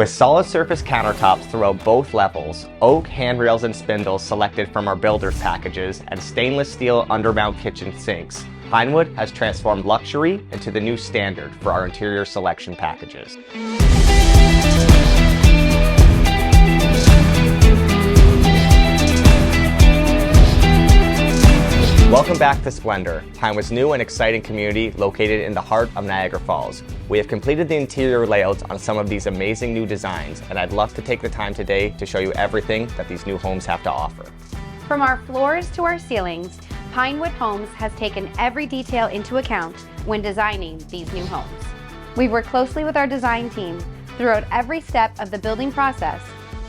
With solid surface countertops throughout both levels, oak handrails and spindles selected from our builder's packages, and stainless steel undermount kitchen sinks, Pinewood has transformed luxury into the new standard for our interior selection packages. Welcome back to Splendour, Pinewood's new and exciting community located in the heart of Niagara Falls. We have completed the interior layouts on some of these amazing new designs, and I'd love to take the time today to show you everything that these new homes have to offer. From our floors to our ceilings, Pinewood Homes has taken every detail into account when designing these new homes. We've worked closely with our design team throughout every step of the building process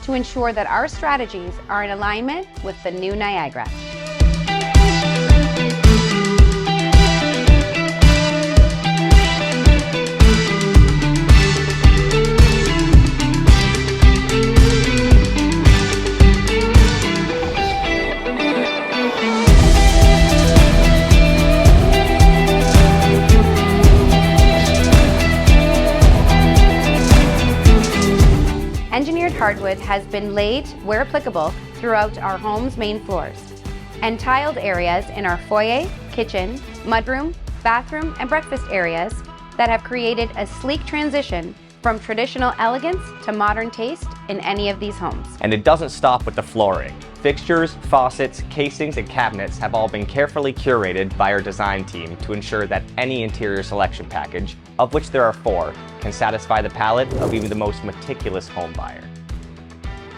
to ensure that our strategies are in alignment with the new Niagara. Engineered hardwood has been laid, where applicable, throughout our home's main floors, and tiled areas in our foyer, kitchen, mudroom, bathroom, and breakfast areas that have created a sleek transition from traditional elegance to modern taste in any of these homes. And it doesn't stop with the flooring. Fixtures, faucets, casings, and cabinets have all been carefully curated by our design team to ensure that any interior selection package, of which there are 4, can satisfy the palate of even the most meticulous home buyer.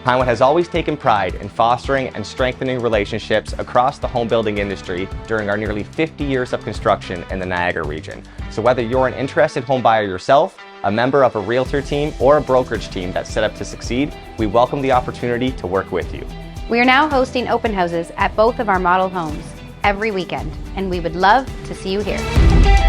Pinewood has always taken pride in fostering and strengthening relationships across the home building industry during our nearly 50 years of construction in the Niagara region. So whether you're an interested home buyer yourself, a member of a realtor team, or a brokerage team that's set up to succeed, we welcome the opportunity to work with you. We are now hosting open houses at both of our model homes every weekend, and we would love to see you here.